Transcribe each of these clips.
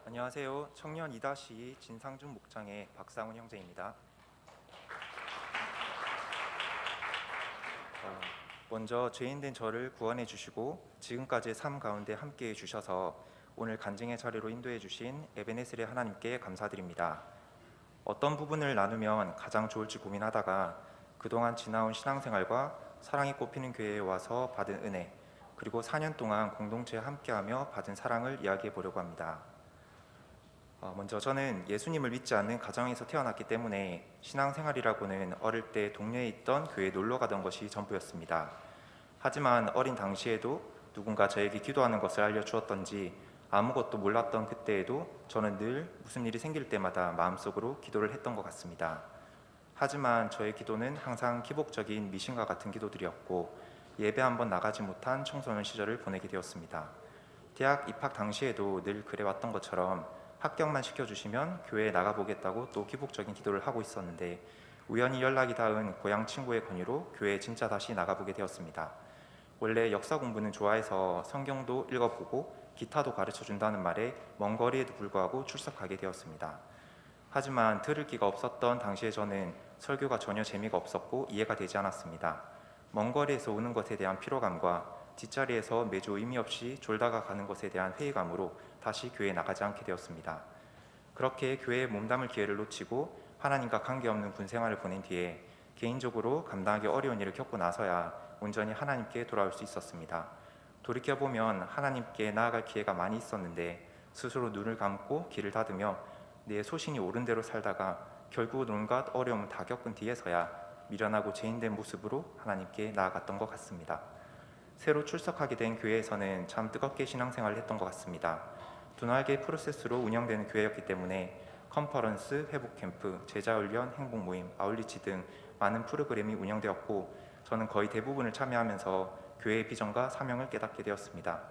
안녕하세요. 청년 2-2 진상준 목장의 박상훈 형제입니다. 먼저 죄인된 저를 구원해 주시고 지금까지의 삶 가운데 함께해 주셔서 오늘 간증의 자리로 인도해 주신 에베네셀의 하나님께 감사드립니다. 어떤 부분을 나누면 가장 좋을지 고민하다가 그동안 지나온 신앙생활과 사랑이 꽃피는 교회에 와서 받은 은혜, 그리고 4년 동안 공동체에 함께하며 받은 사랑을 이야기해 보려고 합니다. 먼저 저는 예수님을 믿지 않는 가정에서 태어났기 때문에 신앙생활이라고는 어릴 때 동네에 있던 교회에 놀러 가던 것이 전부였습니다. 하지만 어린 당시에도 누군가 저에게 기도하는 것을 알려주었던지 아무것도 몰랐던 그때에도 저는 늘 무슨 일이 생길 때마다 마음속으로 기도를 했던 것 같습니다. 하지만 저의 기도는 항상 기복적인 미신과 같은 기도들이었고 예배 한번 나가지 못한 청소년 시절을 보내게 되었습니다. 대학 입학 당시에도 늘 그래왔던 것처럼 합격만 시켜주시면 교회에 나가보겠다고 또 기복적인 기도를 하고 있었는데 우연히 연락이 닿은 고향 친구의 권유로 교회에 진짜 다시 나가보게 되었습니다. 원래 역사 공부는 좋아해서 성경도 읽어보고 기타도 가르쳐준다는 말에 먼 거리에도 불구하고 출석하게 되었습니다. 하지만 들을 기가 없었던 당시에 저는 설교가 전혀 재미가 없었고 이해가 되지 않았습니다. 먼 거리에서 오는 것에 대한 피로감과 뒷자리에서 매주 의미 없이 졸다가 가는 것에 대한 회의감으로 다시 교회에 나가지 않게 되었습니다. 그렇게 교회에 몸담을 기회를 놓치고 하나님과 관계없는 군 생활을 보낸 뒤에 개인적으로 감당하기 어려운 일을 겪고 나서야 온전히 하나님께 돌아올 수 있었습니다. 돌이켜보면 하나님께 나아갈 기회가 많이 있었는데 스스로 눈을 감고 귀를 닫으며 내 소신이 옳은 대로 살다가 결국 온갖 어려움을 다 겪은 뒤에서야 미련하고 죄인된 모습으로 하나님께 나아갔던 것 같습니다. 새로 출석하게 된 교회에서는 참 뜨겁게 신앙생활을 했던 것 같습니다. 두날개 프로세스로 운영되는 교회였기 때문에 컨퍼런스, 회복 캠프, 제자훈련, 행복 모임, 아울리치 등 많은 프로그램이 운영되었고 저는 거의 대부분을 참여하면서 교회의 비전과 사명을 깨닫게 되었습니다.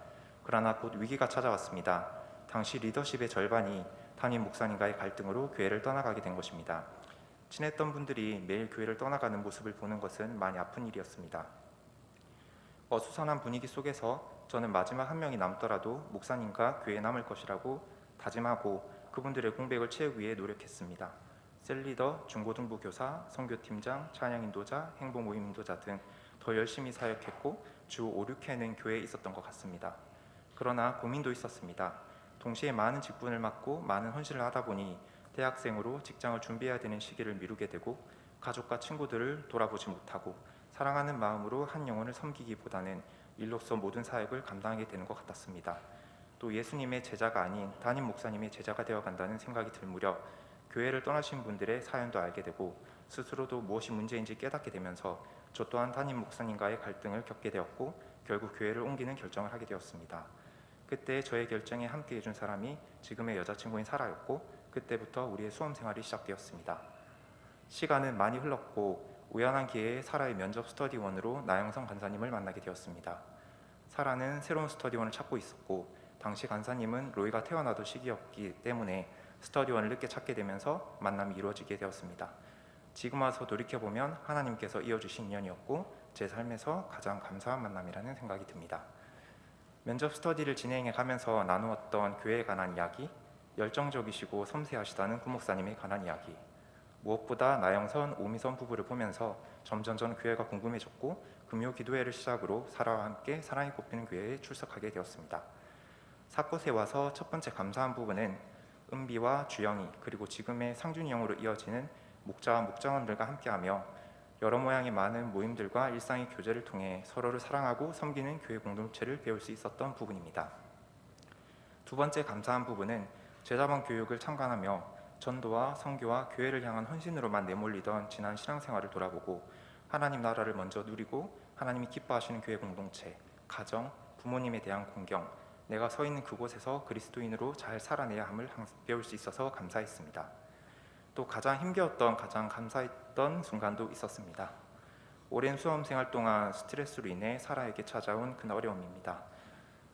그러나 곧 위기가 찾아왔습니다. 당시 리더십의 절반이 담임 목사님과의 갈등으로 교회를 떠나가게 된 것입니다. 친했던 분들이 매일 교회를 떠나가는 모습을 보는 것은 많이 아픈 일이었습니다. 어수선한 분위기 속에서 저는 마지막 한 명이 남더라도 목사님과 교회에 남을 것이라고 다짐하고 그분들의 공백을 채우기 위해 노력했습니다. 셀리더, 중고등부 교사, 선교팀장, 찬양인도자, 행복모임인도자 등 더 열심히 사역했고 주 5, 6회는 교회에 있었던 것 같습니다. 그러나 고민도 있었습니다. 동시에 많은 직분을 맡고 많은 헌신을 하다 보니 대학생으로 직장을 준비해야 되는 시기를 미루게 되고 가족과 친구들을 돌아보지 못하고 사랑하는 마음으로 한 영혼을 섬기기보다는 일로서 모든 사역을 감당하게 되는 것 같았습니다. 또 예수님의 제자가 아닌 담임 목사님의 제자가 되어간다는 생각이 들 무렵 교회를 떠나신 분들의 사연도 알게 되고 스스로도 무엇이 문제인지 깨닫게 되면서 저 또한 담임 목사님과의 갈등을 겪게 되었고 결국 교회를 옮기는 결정을 하게 되었습니다. 그때 저의 결정에 함께 해준 사람이 지금의 여자친구인 사라였고 그때부터 우리의 수험생활이 시작되었습니다. 시간은 많이 흘렀고 우연한 기회에 사라의 면접 스터디원으로 나영성 간사님을 만나게 되었습니다. 사라는 새로운 스터디원을 찾고 있었고 당시 간사님은 로이가 태어나던 시기였기 때문에 스터디원을 늦게 찾게 되면서 만남이 이루어지게 되었습니다. 지금 와서 돌이켜보면 하나님께서 이어주신 인연이었고 제 삶에서 가장 감사한 만남이라는 생각이 듭니다. 면접 스터디를 진행해 가면서 나누었던 교회에 관한 이야기, 열정적이시고 섬세하시다는 구목사님에 관한 이야기, 무엇보다 나영선, 오미선 부부를 보면서 점점 교회가 궁금해졌고 금요 기도회를 시작으로 사라와 함께 사랑이 꽃피는 교회에 출석하게 되었습니다. 사꽃에 와서 첫 번째 감사한 부분은 은비와 주영이 그리고 지금의 상준이 형으로 이어지는 목자와 목장원들과 함께하며 여러 모양의 많은 모임들과 일상의 교제를 통해 서로를 사랑하고 섬기는 교회 공동체를 배울 수 있었던 부분입니다. 두 번째 감사한 부분은 제자반 교육을 참관하며 전도와 선교와 교회를 향한 헌신으로만 내몰리던 지난 신앙생활을 돌아보고 하나님 나라를 먼저 누리고 하나님이 기뻐하시는 교회 공동체, 가정, 부모님에 대한 공경, 내가 서 있는 그곳에서 그리스도인으로 잘 살아내야 함을 배울 수 있어서 감사했습니다. 또 가장 힘겨웠던 가장 감사했던 순간도 있었습니다. 오랜 수험생활 동안 스트레스로 인해 사라에게 찾아온 큰 어려움입니다.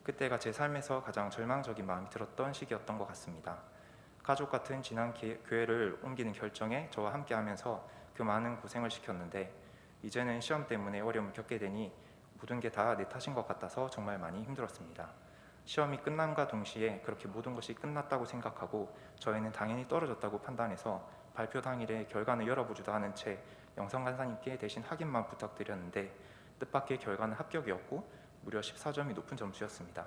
그때가 제 삶에서 가장 절망적인 마음이 들었던 시기였던 것 같습니다. 가족 같은 지난 교회를 옮기는 결정에 저와 함께하면서 그 많은 고생을 시켰는데 이제는 시험 때문에 어려움을 겪게 되니 모든 게 다 내 탓인 것 같아서 정말 많이 힘들었습니다. 시험이 끝남과 동시에 그렇게 모든 것이 끝났다고 생각하고 저희는 당연히 떨어졌다고 판단해서 발표 당일에 결과는 열어보지도 않은 채 영상 간사님께 대신 확인만 부탁드렸는데 뜻밖의 결과는 합격이었고 무려 14점이 높은 점수였습니다.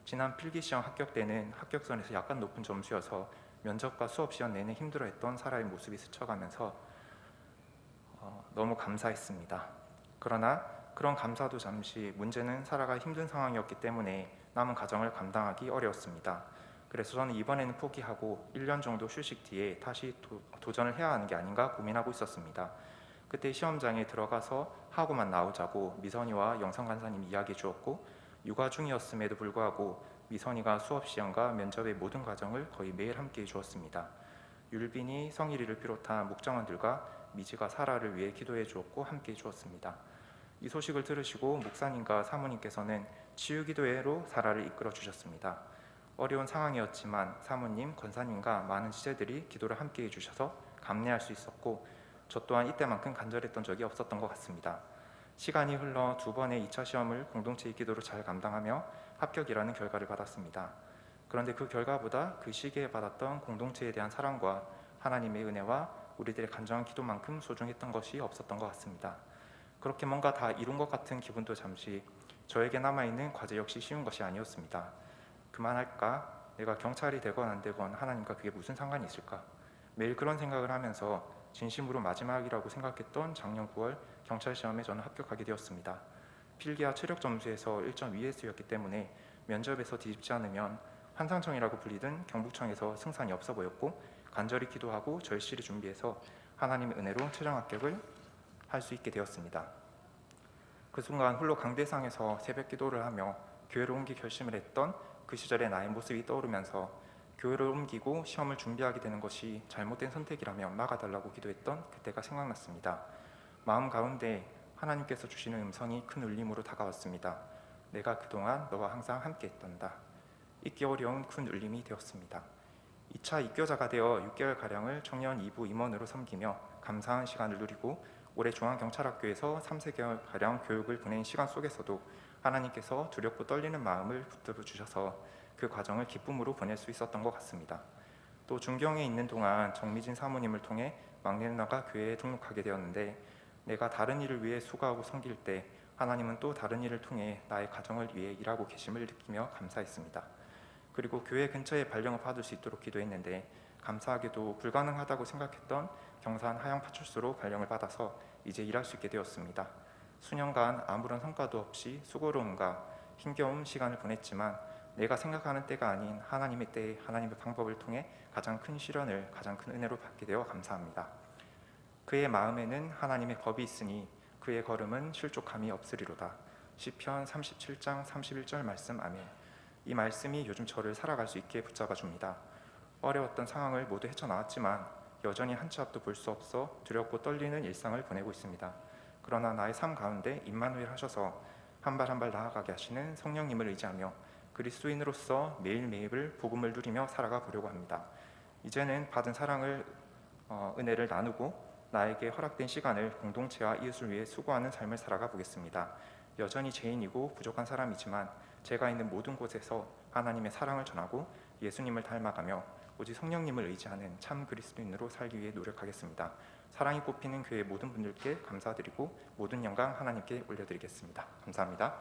지난 필기시험 합격 때는 합격선에서 약간 높은 점수여서 면접과 수업 시험 내내 힘들어했던 사라의 모습이 스쳐가면서 너무 감사했습니다. 그러나 그런 감사도 잠시 문제는 사라가 힘든 상황이었기 때문에 남은 과정을 감당하기 어려웠습니다. 그래서 저는 이번에는 포기하고 1년 정도 휴식 뒤에 다시 도전을 해야 하는 게 아닌가 고민하고 있었습니다. 그때 시험장에 들어가서 하고만 나오자고 미선이와 영상 간사님이 이야기해 주었고 육아 중이었음에도 불구하고 미선이가 수업 시험과 면접의 모든 과정을 거의 매일 함께 해주었습니다. 율빈이, 성일이를 비롯한 목장원들과 미지가 사라를 위해 기도해 주었고 함께 해주었습니다. 이 소식을 들으시고 목사님과 사모님께서는 치유기도회로 사라를 이끌어 주셨습니다. 어려운 상황이었지만 사모님, 권사님과 많은 지체들이 기도를 함께 해주셔서 감내할 수 있었고 저 또한 이때만큼 간절했던 적이 없었던 것 같습니다. 시간이 흘러 2번의 2차 시험을 공동체의 기도로 잘 감당하며 합격이라는 결과를 받았습니다. 그런데 그 결과보다 그 시기에 받았던 공동체에 대한 사랑과 하나님의 은혜와 우리들의 간절한 기도만큼 소중했던 것이 없었던 것 같습니다. 그렇게 뭔가 다 이룬 것 같은 기분도 잠시 저에게 남아있는 과제 역시 쉬운 것이 아니었습니다. 그만할까? 내가 경찰이 되건 안 되건 하나님과 그게 무슨 상관이 있을까? 매일 그런 생각을 하면서 진심으로 마지막이라고 생각했던 작년 9월 경찰 시험에 저는 합격하게 되었습니다. 필기와 체력 점수에서 1점 위에서였기 때문에 면접에서 뒤집지 않으면 환상청이라고 불리던 경북청에서 승산이 없어 보였고 간절히 기도하고 절실히 준비해서 하나님의 은혜로 최종 합격을 할 수 있게 되었습니다. 그 순간 홀로 강대상에서 새벽 기도를 하며 교회를 옮기 결심을 했던 그 시절의 나의 모습이 떠오르면서 교회를 옮기고 시험을 준비하게 되는 것이 잘못된 선택이라며 막아달라고 기도했던 그때가 생각났습니다. 마음 가운데 하나님께서 주시는 음성이 큰 울림으로 다가왔습니다. 내가 그동안 너와 항상 함께 했단다. 잊기 어려운 큰 울림이 되었습니다. 2차 입교자가 되어 6개월가량을 청년 2부 임원으로 섬기며 감사한 시간을 누리고 올해 중앙경찰학교에서 3~4개월가량 교육을 보낸 시간 속에서도 하나님께서 두렵고 떨리는 마음을 붙들어 주셔서 그 과정을 기쁨으로 보낼 수 있었던 것 같습니다. 또 중경에 있는 동안 정미진 사모님을 통해 막내 누나가 교회에 등록하게 되었는데 내가 다른 일을 위해 수고하고 섬길 때 하나님은 또 다른 일을 통해 나의 가정을 위해 일하고 계심을 느끼며 감사했습니다. 그리고 교회 근처에 발령을 받을 수 있도록 기도했는데 감사하게도 불가능하다고 생각했던 경산 하양파출소로 발령을 받아서 이제 일할 수 있게 되었습니다. 수년간 아무런 성과도 없이 수고로움과 힘겨운 시간을 보냈지만 내가 생각하는 때가 아닌 하나님의 때에 하나님의 방법을 통해 가장 큰 시련을 가장 큰 은혜로 받게 되어 감사합니다. 그의 마음에는 하나님의 법이 있으니 그의 걸음은 실족함이 없으리로다. 시편 37장 31절 말씀 아멘. 이 말씀이 요즘 저를 살아갈 수 있게 붙잡아 줍니다. 어려웠던 상황을 모두 헤쳐나왔지만 여전히 한 치 앞도 볼 수 없어 두렵고 떨리는 일상을 보내고 있습니다. 그러나 나의 삶 가운데 임마누엘 하셔서 한 발 한 발 나아가게 하시는 성령님을 의지하며 그리스도인으로서 매일매일을 복음을 누리며 살아가 보려고 합니다. 이제는 받은 사랑을 은혜를 나누고 나에게 허락된 시간을 공동체와 이웃을 위해 수고하는 삶을 살아가 보겠습니다. 여전히 죄인이고 부족한 사람이지만 제가 있는 모든 곳에서 하나님의 사랑을 전하고 예수님을 닮아가며 오직 성령님을 의지하는 참 그리스도인으로 살기 위해 노력하겠습니다. 사랑이 꽃피는 교회 모든 분들께 감사드리고 모든 영광 하나님께 올려드리겠습니다. 감사합니다.